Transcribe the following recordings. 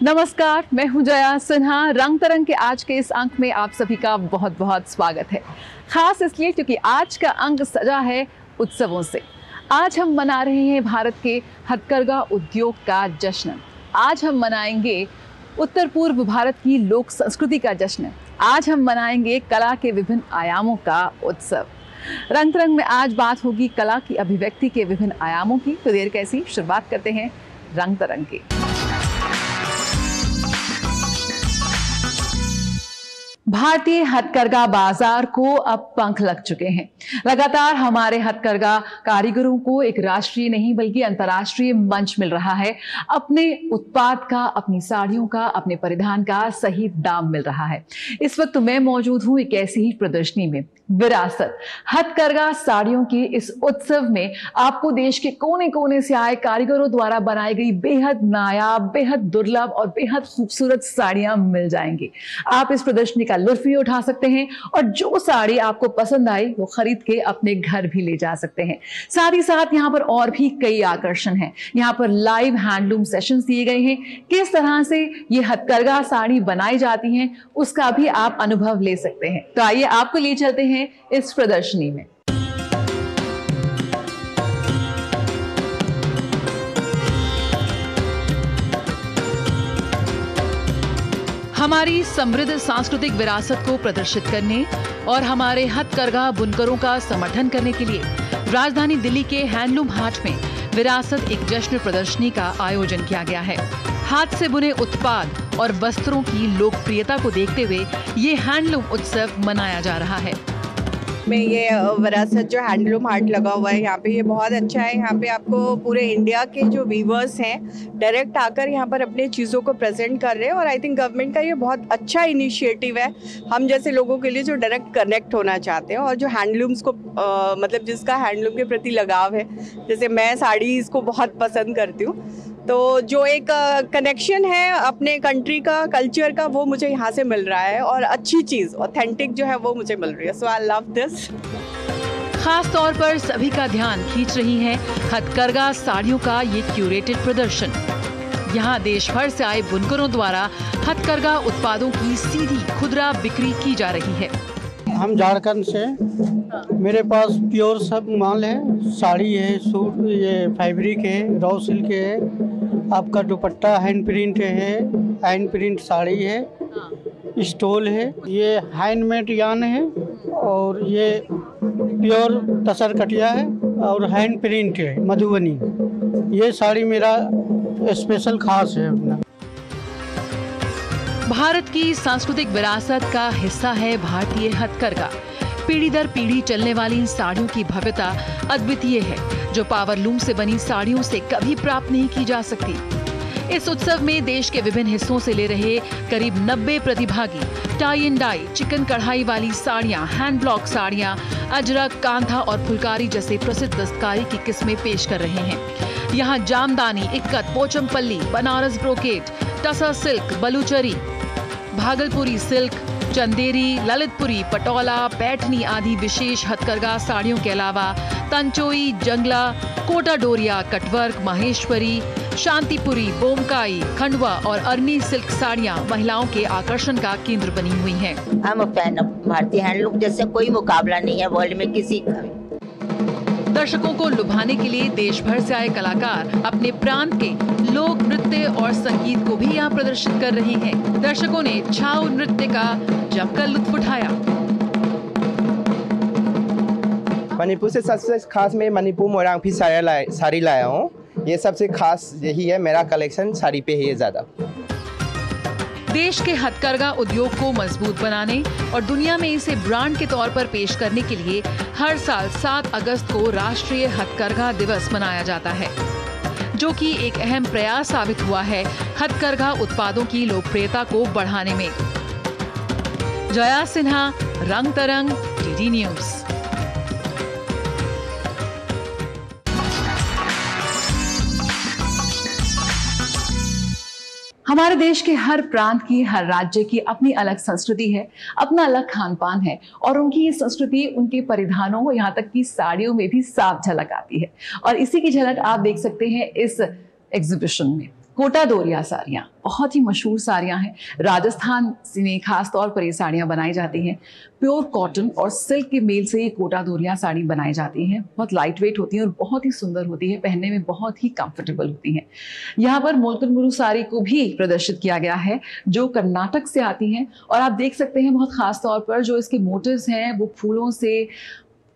नमस्कार, मैं हूं जया सिन्हा। रंग तरंग के आज के इस अंक में आप सभी का बहुत बहुत स्वागत है। खास इसलिए क्योंकि आज का अंक सजा है उत्सवों से। आज हम मना रहे हैं भारत के हथकरघा उद्योग का जश्न। आज हम मनाएंगे उत्तर पूर्व भारत की लोक संस्कृति का जश्न। आज हम मनाएंगे कला के विभिन्न आयामों का उत्सव। रंग तरंग में आज बात होगी कला की अभिव्यक्ति के विभिन्न आयामों की। तो देर कैसी, शुरुआत करते हैं रंग तरंग की। भारतीय हथकरघा बाजार को अब पंख लग चुके हैं। लगातार हमारे हथकरघा कारीगरों को एक राष्ट्रीय नहीं बल्कि अंतर्राष्ट्रीय मंच मिल रहा है। अपने उत्पाद का, अपनी साड़ियों का, अपने परिधान का सही दाम मिल रहा है। इस वक्त मैं मौजूद हूं एक ऐसी ही प्रदर्शनी में। विरासत हथकरघा साड़ियों के इस उत्सव में आपको देश के कोने कोने से आए कारीगरों द्वारा बनाई गई बेहद नायाब, बेहद दुर्लभ और बेहद खूबसूरत साड़ियां मिल जाएंगी। आप इस प्रदर्शनी का लुत्फ भी उठा सकते हैं और जो साड़ी आपको पसंद आई वो खरीद के अपने घर भी ले जा सकते हैं। साथ ही साथ यहाँ पर और भी कई आकर्षण हैं। यहाँ पर लाइव हैंडलूम सेशंस दिए गए हैं। किस तरह से ये हथकरघा साड़ी बनाई जाती हैं उसका भी आप अनुभव ले सकते हैं। तो आइए आपको ले चलते हैं इस प्रदर्शनी में। हमारी समृद्ध सांस्कृतिक विरासत को प्रदर्शित करने और हमारे हथकरघा बुनकरों का समर्थन करने के लिए राजधानी दिल्ली के हैंडलूम हाट में विरासत एक जश्न प्रदर्शनी का आयोजन किया गया है। हाथ से बुने उत्पाद और वस्त्रों की लोकप्रियता को देखते हुए ये हैंडलूम उत्सव मनाया जा रहा है। में ये विरासत जो हैंडलूम हाट लगा हुआ है यहाँ पे, ये बहुत अच्छा है। यहाँ पे आपको पूरे इंडिया के जो वीवर्स हैं डायरेक्ट आकर यहाँ पर अपने चीज़ों को प्रेजेंट कर रहे हैं और आई थिंक गवर्नमेंट का ये बहुत अच्छा इनिशिएटिव है हम जैसे लोगों के लिए जो डायरेक्ट कनेक्ट होना चाहते हैं और जो हैंडलूम्स को मतलब जिसका हैंडलूम के प्रति लगाव है। जैसे मैं साड़ीज़ को बहुत पसंद करती हूँ, तो जो एक कनेक्शन है अपने कंट्री का, कल्चर का, वो मुझे यहाँ से मिल रहा है और अच्छी चीज़ ऑथेंटिक जो है वो मुझे मिल रही है। सो आई लव दिस। खास तौर पर सभी का ध्यान खींच रही है हथकरघा साड़ियों का ये क्यूरेटेड प्रदर्शन। यहाँ देश भर से आए बुनकरों द्वारा हथकरघा उत्पादों की सीधी खुदरा बिक्री की जा रही है। हम झारखंड से, मेरे पास प्योर सब माल है। साड़ी है, सूट, ये फैब्रिक है, रॉ सिल्क है, आपका दुपट्टा हैंड प्रिंट है, हैंड प्रिंट साड़ी है, स्टोल है, ये हैंडमेड यान है और ये प्योर तसर कटिया है और हैंड प्रिंट है मधुबनी। ये साड़ी मेरा स्पेशल खास है अपना। भारत की सांस्कृतिक विरासत का हिस्सा है भारतीय हथकरघा। पीढ़ी दर पीढ़ी चलने वाली इन साड़ियों की भव्यता अद्वितीय है, जो पावरलूम से बनी साड़ियों से कभी प्राप्त नहीं की जा सकती। इस उत्सव में देश के विभिन्न हिस्सों से ले रहे करीब 90 प्रतिभागी टाई एंड डाई, चिकन कढ़ाई वाली साड़ियां, हैंड ब्लॉक साड़ियां, अजरक, कांधा और फुलकारी जैसे प्रसिद्ध दस्तकारी की किस्में पेश कर रहे हैं। यहाँ जामदानी, इक्कत, पोचमपल्ली, बनारस ब्रोकेट, टसर सिल्क, बलूचरी, भागलपुरी सिल्क, चंदेरी, ललितपुरी, पटोला, पैठनी आदि विशेष हथकरघा साड़ियों के अलावा तंचोई, जंगला, कोटा डोरिया, कटवर्क, महेश्वरी, शांतिपुरी, बोमकाई, खंडवा और अरनी सिल्क साड़ियां महिलाओं के आकर्षण का केंद्र बनी हुई हैं। I am a fan of भारतीय हैंडलूम, जैसे कोई मुकाबला नहीं है वर्ल्ड में किसी का। दर्शकों को लुभाने के लिए देश भर से आए कलाकार अपने प्रांत के लोक नृत्य और संगीत को भी यहाँ प्रदर्शित कर रहे हैं। दर्शकों ने छाऊ नृत्य का जमकर लुत्फ उठाया। मणिपुर से सबसे खास मैं मणिपुर मोरांगफी साड़ी लाया हूँ। ये सबसे खास यही है, मेरा कलेक्शन साड़ी पे ही है ज्यादा। देश के हथकरघा उद्योग को मजबूत बनाने और दुनिया में इसे ब्रांड के तौर पर पेश करने के लिए हर साल 7 अगस्त को राष्ट्रीय हथकरघा दिवस मनाया जाता है, जो कि एक अहम प्रयास साबित हुआ है हथकरघा उत्पादों की लोकप्रियता को बढ़ाने में। जया सिन्हा, रंग तरंग, डीडी न्यूज। हमारे देश के हर प्रांत की, हर राज्य की अपनी अलग संस्कृति है, अपना अलग खान पान है और उनकी ये संस्कृति उनके परिधानों, यहाँ तक कि साड़ियों में भी साफ झलक आती है। और इसी की झलक आप देख सकते हैं इस एग्जीबिशन में। कोटा डोरिया साड़ियाँ बहुत ही मशहूर साड़ियाँ हैं। राजस्थान में खास तौर पर ये साड़ियाँ बनाई जाती हैं। प्योर कॉटन और सिल्क के मेल से ये कोटा डोरिया साड़ी बनाई जाती हैं। बहुत लाइट वेट होती है और बहुत ही सुंदर होती है, पहनने में बहुत ही कंफर्टेबल होती हैं। यहाँ पर मोलकनमुरु साड़ी को भी प्रदर्शित किया गया है जो कर्नाटक से आती हैं, और आप देख सकते हैं बहुत खास तौर पर जो इसके मोटिव्स हैं वो फूलों से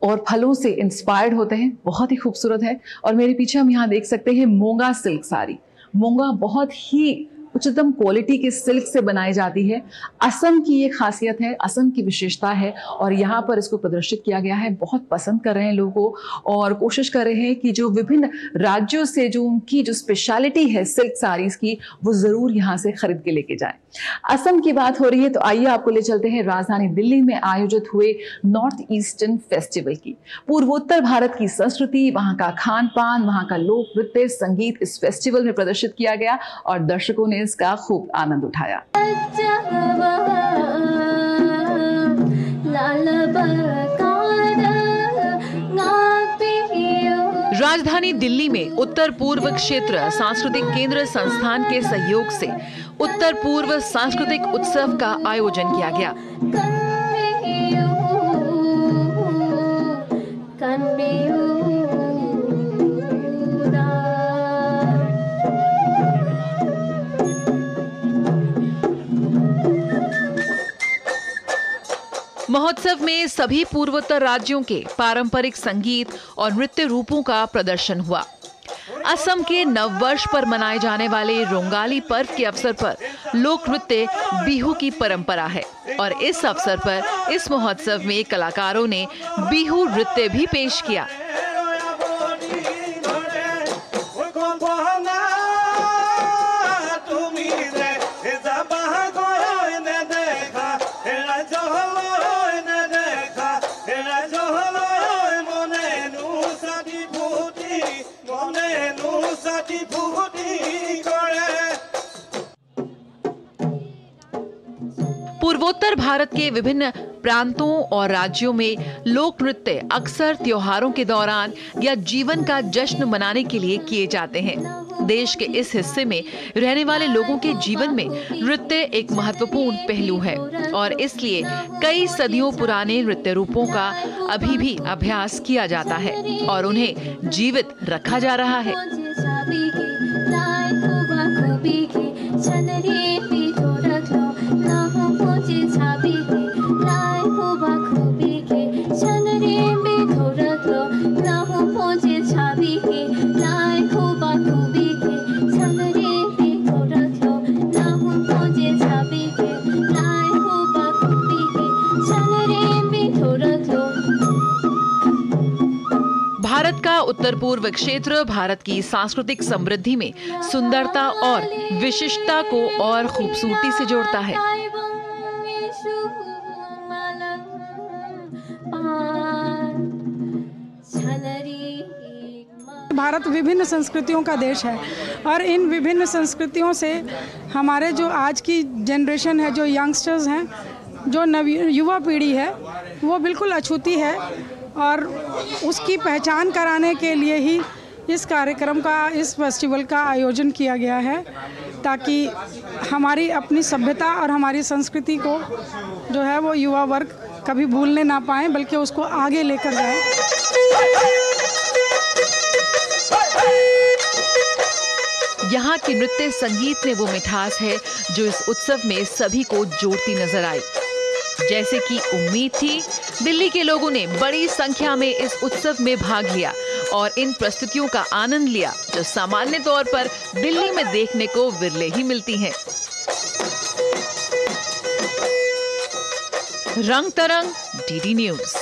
और फलों से इंस्पायर्ड होते हैं, बहुत ही खूबसूरत है। और मेरे पीछे हम यहाँ देख सकते हैं मूंगा सिल्क साड़ी। मूंगा बहुत ही उच्चतम क्वालिटी के सिल्क से बनाई जाती है। असम की ये खासियत है, असम की विशेषता है, और यहाँ पर इसको प्रदर्शित किया गया है। बहुत पसंद कर रहे हैं लोगों और कोशिश कर रहे हैं कि जो विभिन्न राज्यों से जो उनकी जो स्पेशलिटी है सिल्क साड़ीज की, वो जरूर यहाँ से खरीद के लेके जाएं। असम की बात हो रही है तो आइए आपको ले चलते हैं राजधानी दिल्ली में आयोजित हुए नॉर्थ ईस्टर्न फेस्टिवल की। पूर्वोत्तर भारत की संस्कृति, वहाँ का खान पान, वहाँ का लोक नृत्य, संगीत इस फेस्टिवल में प्रदर्शित किया गया और दर्शकों ने इसका खूब आनंद उठाया। राजधानी दिल्ली में उत्तर पूर्व क्षेत्र सांस्कृतिक केंद्र संस्थान के सहयोग से उत्तर पूर्व सांस्कृतिक उत्सव का आयोजन किया गया। महोत्सव में सभी पूर्वोत्तर राज्यों के पारंपरिक संगीत और नृत्य रूपों का प्रदर्शन हुआ। असम के नववर्ष पर मनाए जाने वाले रोंगाली पर्व के अवसर पर लोक नृत्य बिहू की परंपरा है, और इस अवसर पर इस महोत्सव में कलाकारों ने बिहू नृत्य भी पेश किया। पूर्वोत्तर भारत के विभिन्न प्रांतों और राज्यों में लोक नृत्य अक्सर त्योहारों के दौरान या जीवन का जश्न मनाने के लिए किए जाते हैं। देश के इस हिस्से में रहने वाले लोगों के जीवन में नृत्य एक महत्वपूर्ण पहलू है, और इसलिए कई सदियों पुराने नृत्य रूपों का अभी भी अभ्यास किया जाता है और उन्हें जीवित रखा जा रहा है। भारत का उत्तर पूर्व क्षेत्र भारत की सांस्कृतिक समृद्धि में सुंदरता और विशिष्टता को और खूबसूरती से जोड़ता है। भारत विभिन्न संस्कृतियों का देश है, और इन विभिन्न संस्कृतियों से हमारे जो आज की जनरेशन है, जो यंगस्टर्स हैं, जो युवा पीढ़ी है, वो बिल्कुल अछूती है, और उसकी पहचान कराने के लिए ही इस कार्यक्रम का, इस फेस्टिवल का आयोजन किया गया है, ताकि हमारी अपनी सभ्यता और हमारी संस्कृति को जो है वो युवा वर्ग कभी भूलने ना पाए, बल्कि उसको आगे लेकर जाए। यहाँ की नृत्य संगीत में वो मिठास है जो इस उत्सव में सभी को जोड़ती नजर आई। जैसे कि उम्मीद थी, दिल्ली के लोगों ने बड़ी संख्या में इस उत्सव में भाग लिया और इन प्रस्तुतियों का आनंद लिया, जो सामान्य तौर पर दिल्ली में देखने को विरले ही मिलती हैं। रंग तरंग, डीडी न्यूज।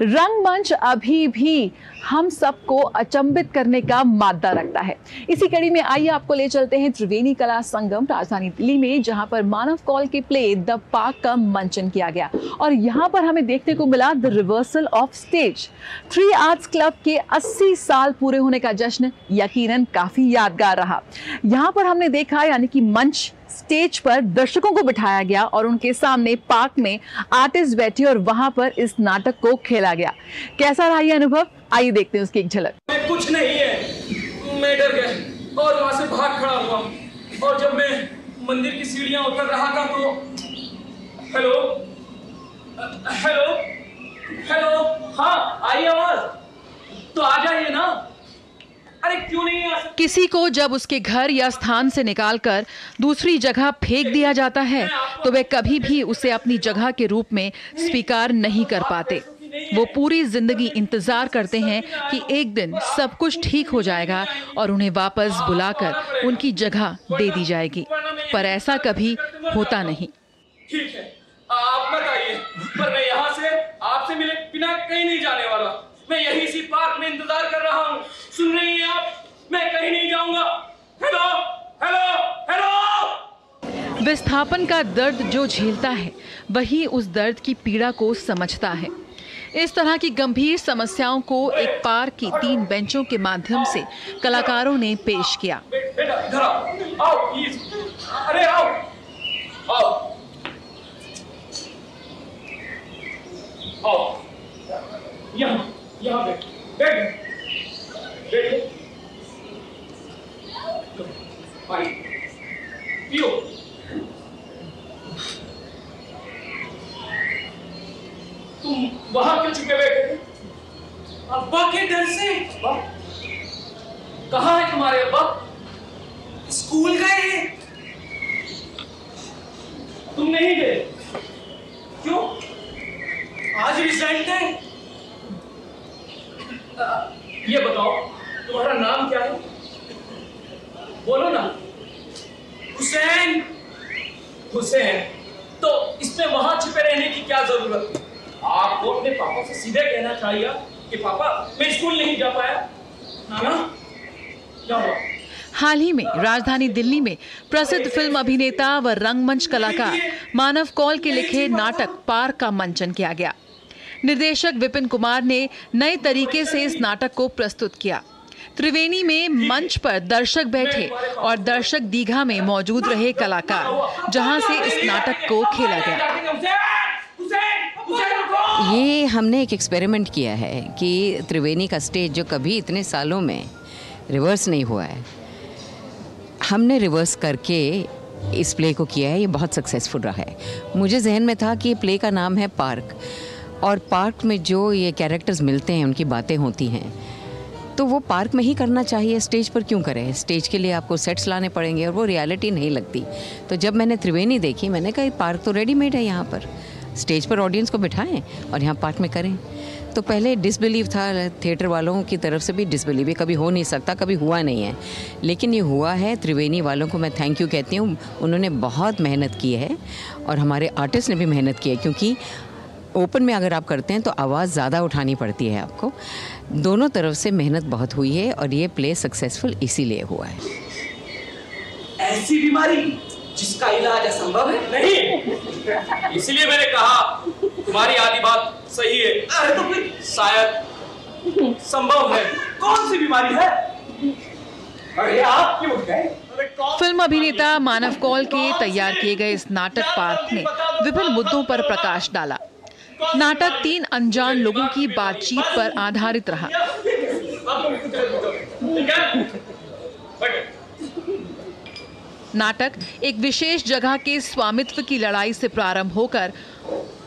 रंगमंच अभी भी हम सबको अचंभित करने का मादा रखता है। इसी कड़ी में आइए आपको ले चलते हैं त्रिवेणी कला संगम राजधानी दिल्ली में, जहां पर मानव कौल के प्ले द पार्क का मंचन किया गया और यहां पर हमें देखने को मिला the reversal of stage. 3 arts club के 80 साल पूरे होने का जश्न यकीनन काफी यादगार रहा। यहां पर हमने देखा यानी कि मंच स्टेज पर दर्शकों को बिठाया गया और उनके सामने पार्क में आर्टिस्ट बैठे और वहां पर इस नाटक को खेला गया। कैसा रहा ये अनुभव, आइए देखते हैं उसकी एक झलक। कुछ नहीं है, मैं डर गया और वहां से भाग खड़ा हुआ और जब मैं मंदिर की सीढ़ियां उतर रहा था तो हेलो हेलो हेलो, हाँ आई आवाज, तो आ जाइए ना। अरे क्यों नहीं आ सकते? किसी को जब उसके घर या स्थान से निकालकर दूसरी जगह फेंक दिया जाता है तो वे कभी भी उसे अपनी जगह के रूप में स्वीकार नहीं कर पाते। वो पूरी जिंदगी इंतजार करते हैं कि एक दिन सब कुछ ठीक हो जाएगा और उन्हें वापस बुलाकर उनकी जगह दे दी जाएगी, पर ऐसा कभी होता नहीं। ठीक है, आप मत आइए, पर मैं यहाँ से आपसे मिले बिना कहीं नहीं जाने वाला। मैं यही इसी पार्क में इंतजार कर रहा हूँ। सुन रही हैं आप? मैं कहीं नहीं जाऊंगा। Hello hello hello. विस्थापन का दर्द जो झेलता है वही उस दर्द की पीड़ा को समझता है। इस तरह की गंभीर समस्याओं को एक पार्क की 3 बेंचों के माध्यम से कलाकारों ने पेश किया। बेटा इधर आओ, प्लीज। अरे आओ आओ आओ, यहाँ बैठ पानी पियो। तुम वहां क्यों छुपे बैठे थे? अब्बा के डर से। कहाँ है तुम्हारे अब्बा? स्कूल गए हैं। तुम नहीं गए क्यों? आज रिजल्ट है। ये बताओ तुम्हारा नाम क्या है? बोलो ना। हुसैन। हुसैन, तो इसमें वहां छिपे रहने की क्या जरूरत है? आपको अपने पापा से सीधे कहना चाहिए कि पापा मैं स्कूल नहीं जा पाया। नाना क्या हुआ? हाल ही में राजधानी दिल्ली में प्रसिद्ध फिल्म अभिनेता व रंगमंच कलाकार मानव कौल के लिखे नाटक पार्क का मंचन किया गया। निर्देशक विपिन कुमार ने नए तरीके से इस नाटक को प्रस्तुत किया। त्रिवेणी में मंच पर दर्शक बैठे और दर्शक दीघा में मौजूद रहे कलाकार, जहां से इस नाटक को खेला गया। ये हमने एक एक्सपेरिमेंट किया है कि त्रिवेणी का स्टेज जो कभी इतने सालों में रिवर्स नहीं हुआ है, हमने रिवर्स करके इस प्ले को किया है। ये बहुत सक्सेसफुल रहा है। मुझे जहन में था कि प्ले का नाम है पार्क, और पार्क में जो ये कैरेक्टर्स मिलते हैं, उनकी बातें होती हैं, तो वो पार्क में ही करना चाहिए, स्टेज पर क्यों करें? स्टेज के लिए आपको सेट्स लाने पड़ेंगे और वो रियलिटी नहीं लगती। तो जब मैंने त्रिवेणी देखी, मैंने कहा पार्क तो रेडीमेड है, यहाँ पर स्टेज पर ऑडियंस को बिठाएं और यहाँ पार्क में करें। तो पहले डिसबिलीव था, थिएटर वालों की तरफ से भी डिसबिलीव, ये कभी हो नहीं सकता, कभी हुआ नहीं है, लेकिन ये हुआ है। त्रिवेणी वालों को मैं थैंक यू कहती हूँ, उन्होंने बहुत मेहनत की है और हमारे आर्टिस्ट ने भी मेहनत की है, क्योंकि ओपन में अगर आप करते हैं तो आवाज़ ज़्यादा उठानी पड़ती है आपको। दोनों तरफ से मेहनत बहुत हुई है और ये प्ले सक्सेसफुल इसीलिए हुआ है। ऐसी बीमारी जिसका इलाज असंभव है? नहीं, इसलिए मैंने कहा तुम्हारी आधी बात सही है। अरे तो फिर शायद संभव है। कौन सी बीमारी है? अरे आप क्यों गए? फिल्म अभिनेता मानव कौल के तैयार किए गए इस नाटक पार्क ने विभिन्न मुद्दों पर प्रकाश डाला। नाटक 3 अनजान लोगों की बातचीत पर आधारित रहा। नाटक एक विशेष जगह के स्वामित्व की लड़ाई से प्रारंभ होकर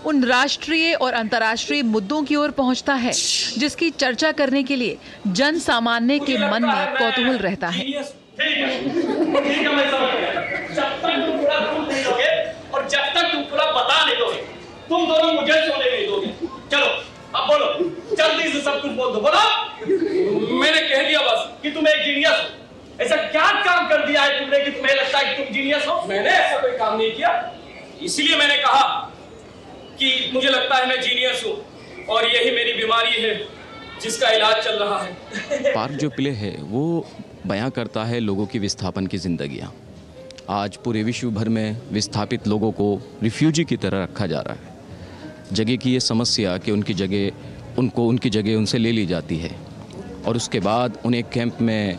उन राष्ट्रीय और अंतर्राष्ट्रीय मुद्दों की ओर पहुंचता है जिसकी चर्चा करने के लिए जन सामान्य के मन में कौतूहल रहता है। और जब तक तुम पूरा बता नहीं दोगे, तुम दोनों मुझे सोने नहीं दोगे। चलो अब बोलो, जल्दी से सब कुछ बोल दो। बोलो। मैंने कह दिया बस कि तुम एक जीनियस हो। ऐसा क्या काम कर दिया है तुमने कि तुम्हें लगता है कि तुम जीनियस हो? मैंने ऐसा कोई काम नहीं किया, इसीलिए मैंने कहा कि मुझे लगता है मैं जीनियस हूँ और यही मेरी बीमारी है जिसका इलाज चल रहा है। पार्क जो प्ले है वो बयां करता है लोगों की विस्थापन की जिंदगियाँ। आज पूरे विश्व भर में विस्थापित लोगों को रिफ्यूजी की तरह रखा जा रहा है। जगह की ये समस्या कि उनकी जगह उनसे ले ली जाती है और उसके बाद उन्हें कैंप में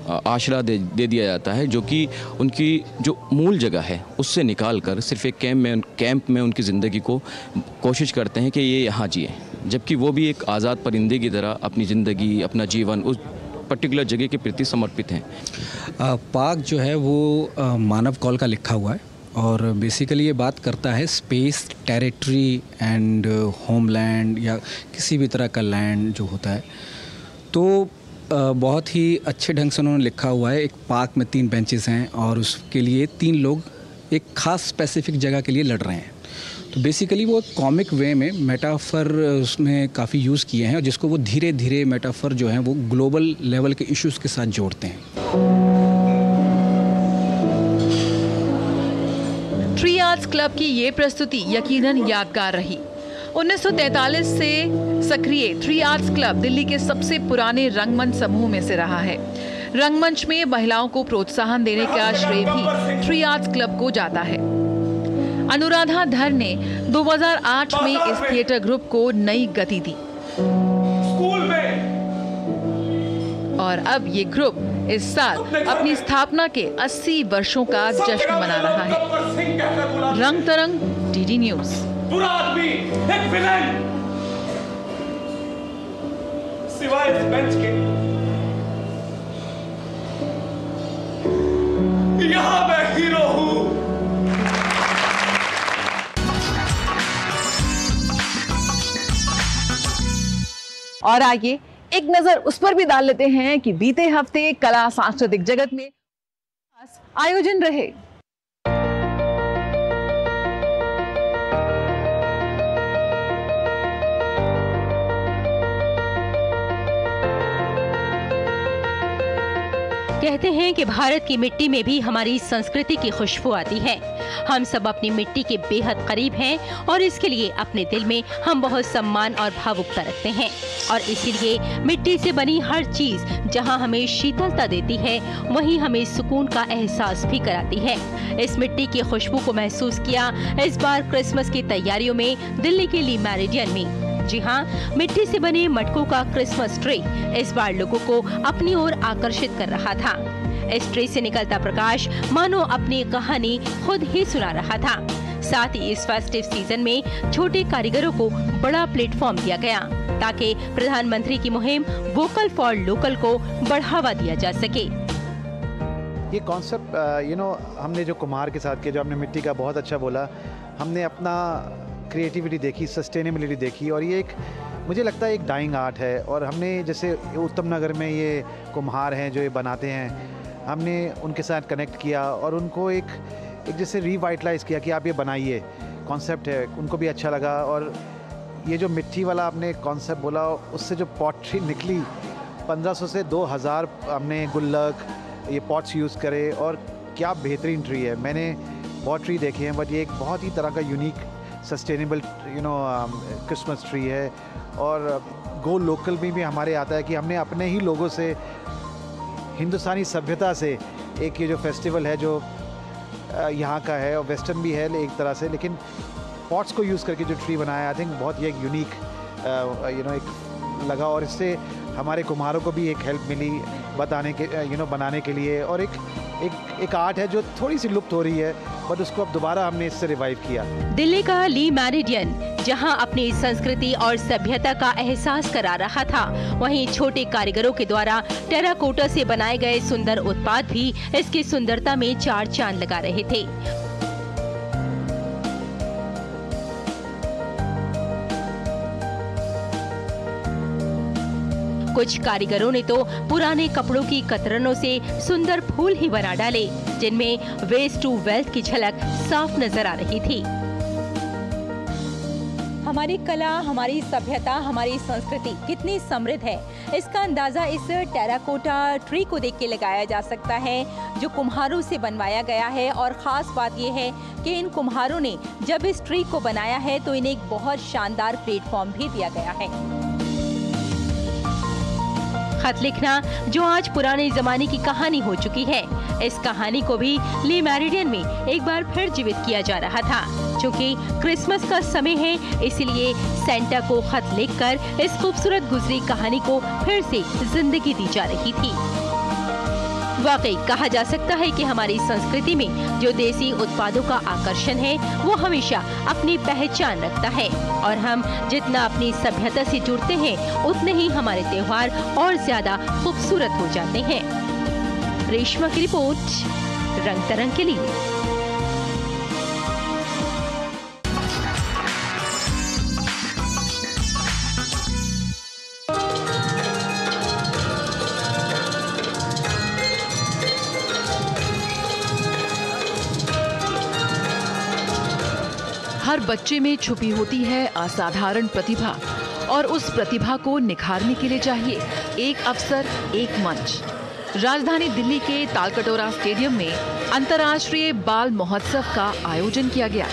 आशरा दे दिया जाता है, जो कि उनकी जो मूल जगह है उससे निकाल कर सिर्फ एक कैंप में उनकी ज़िंदगी को कोशिश करते हैं कि ये यहाँ जिए, जबकि वो भी एक आज़ाद परिंदे की तरह अपनी ज़िंदगी, अपना जीवन उस पर्टिकुलर जगह के प्रति समर्पित हैं। पाक जो है वो मानव कौल का लिखा हुआ है और बेसिकली ये बात करता है स्पेस, टेरिटरी एंड होमलैंड या किसी भी तरह का लैंड जो होता है। तो बहुत ही अच्छे ढंग से उन्होंने लिखा हुआ है। एक पार्क में 3 बेंचेस हैं और उसके लिए 3 लोग एक ख़ास स्पेसिफिक जगह के लिए लड़ रहे हैं। तो बेसिकली वो कॉमिक वे में मेटाफर उसमें काफ़ी यूज़ किए हैं और जिसको वो धीरे धीरे मेटाफर जो हैं वो ग्लोबल लेवल के इश्यूज़ के साथ जोड़ते हैं। ट्री आर्ट्स क्लब की ये प्रस्तुति यकीनन यादगार रही। 1943 से सक्रिय ट्री आर्ट्स क्लब दिल्ली के सबसे पुराने रंगमंच समूह में से रहा है। रंगमंच में महिलाओं को प्रोत्साहन देने का श्रेय भी ट्री आर्ट्स क्लब को जाता है। अनुराधा धर ने 2008 में इस थिएटर ग्रुप को नई गति दी और अब ये ग्रुप इस साल अपनी स्थापना के 80 वर्षों का जश्न मना रहा है। रंग तरंग, डीडी न्यूज। बुरा आदमी, एक विलेन, सिवाय इस बेंच के यहां मैं हीरो हूं। और आइए एक नजर उस पर भी डाल लेते हैं कि बीते हफ्ते कला सांस्कृतिक जगत में आयोजन रहे। कहते हैं कि भारत की मिट्टी में भी हमारी संस्कृति की खुशबू आती है। हम सब अपनी मिट्टी के बेहद करीब हैं और इसके लिए अपने दिल में हम बहुत सम्मान और भावुकता रखते हैं और इसीलिए मिट्टी से बनी हर चीज जहां हमें शीतलता देती है वहीं हमें सुकून का एहसास भी कराती है। इस मिट्टी की खुशबू को महसूस किया इस बार क्रिसमस की तैयारियों में दिल्ली के ली मेरिडियन में। जी हाँ, मिट्टी से बने मटकों का क्रिसमस ट्री इस बार लोगों को अपनी ओर आकर्षित कर रहा था। इस ट्री से निकलता प्रकाश मानो अपनी कहानी खुद ही सुना रहा था। साथ ही इस फेस्टिव सीजन में छोटे कारीगरों को बड़ा प्लेटफॉर्म दिया गया ताकि प्रधानमंत्री की मुहिम वोकल फॉर लोकल को बढ़ावा दिया जा सके। ये कॉन्सेप्ट हमने जो कुम्हार के साथ किया, जो हमने मिट्टी का बहुत अच्छा बोला, हमने अपना क्रिएटिविटी देखी, सस्टेनेबिलिटी देखी और ये एक मुझे लगता है एक डाइंग आर्ट है। और हमने जैसे उत्तम नगर में ये कुम्हार हैं जो ये बनाते हैं, हमने उनके साथ कनेक्ट किया और उनको एक जैसे रिवाइटलाइज़ किया कि आप ये बनाइए। कॉन्सेप्ट है, उनको भी अच्छा लगा। और ये जो मिट्टी वाला आपने कॉन्सेप्ट बोला, उससे जो पॉटरी निकली 1500 से 2000 हमने गुल्लक ये पॉट्स यूज़ करे और क्या बेहतरीन ट्री है। मैंने बहुत ट्री देखे हैं बट ये एक बहुत ही तरह का यूनिक सस्टेनेबल क्रिसमस ट्री है। और गो लोकल में भी हमारे आता है कि हमने अपने ही लोगों से, हिंदुस्तानी सभ्यता से एक ये जो फेस्टिवल है जो यहाँ का है और वेस्टर्न भी है एक तरह से, लेकिन पॉट्स को यूज़ करके जो ट्री बनाया, आई थिंक बहुत ही एक यूनिक एक लगा। और इससे हमारे कुम्हारों को भी एक हेल्प मिली बताने के बनाने के लिए। और एक आर्ट है जो थोड़ी सी लुप्त हो रही है बट उसको अब दोबारा हमने इससे रिवाइव किया। दिल्ली का ली मेरिडियन जहां अपनी संस्कृति और सभ्यता का एहसास करा रहा था, वहीं छोटे कारीगरों के द्वारा टेराकोटा से बनाए गए सुंदर उत्पाद भी इसकी सुंदरता में 4 चांद लगा रहे थे। कुछ कारीगरों ने तो पुराने कपड़ों की कतरनों से सुंदर फूल ही बना डाले, जिनमें वेस्ट टू वेल्थ की झलक साफ नजर आ रही थी। हमारी कला, हमारी सभ्यता, हमारी संस्कृति कितनी समृद्ध है, इसका अंदाजा इस टेराकोटा ट्री को देख के लगाया जा सकता है जो कुम्हारों से बनवाया गया है। और खास बात यह है कि इन कुम्हारों ने जब इस ट्री को बनाया है तो इन्हें एक बहुत शानदार प्लेटफॉर्म भी दिया गया है। खत लिखना जो आज पुराने जमाने की कहानी हो चुकी है, इस कहानी को भी ली मेरिडियन में एक बार फिर जीवित किया जा रहा था। क्योंकि क्रिसमस का समय है, इसलिए सेंटा को खत लिखकर इस खूबसूरत गुजरी कहानी को फिर से जिंदगी दी जा रही थी। वाकई कहा जा सकता है कि हमारी संस्कृति में जो देसी उत्पादों का आकर्षण है वो हमेशा अपनी पहचान रखता है और हम जितना अपनी सभ्यता से जुड़ते हैं उतने ही हमारे त्योहार और ज्यादा खूबसूरत हो जाते हैं। रेशमा की रिपोर्ट, रंग तरंग के लिए। हर बच्चे में छुपी होती है असाधारण प्रतिभा और उस प्रतिभा को निखारने के लिए चाहिए एक अवसर, एक मंच। राजधानी दिल्ली के तालकटोरा स्टेडियम में अंतर्राष्ट्रीय बाल महोत्सव का आयोजन किया गया।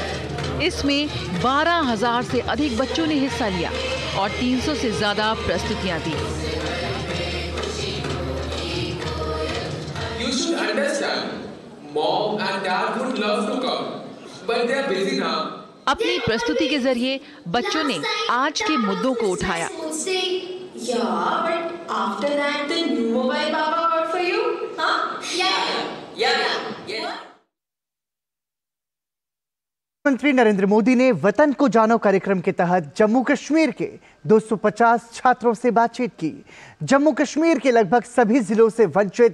इसमें 12,000 से अधिक बच्चों ने हिस्सा लिया और 300 से ज्यादा प्रस्तुतियां दी। You should understand, Mom and Dad would love to come, but they are busy now. अपनी प्रस्तुति के जरिए बच्चों ने आज के मुद्दों को उठाया। प्रधानमंत्री नरेंद्र मोदी ने वतन को जानो कार्यक्रम के तहत जम्मू कश्मीर के 250 छात्रों से बातचीत की। जम्मू कश्मीर के लगभग सभी जिलों से वंचित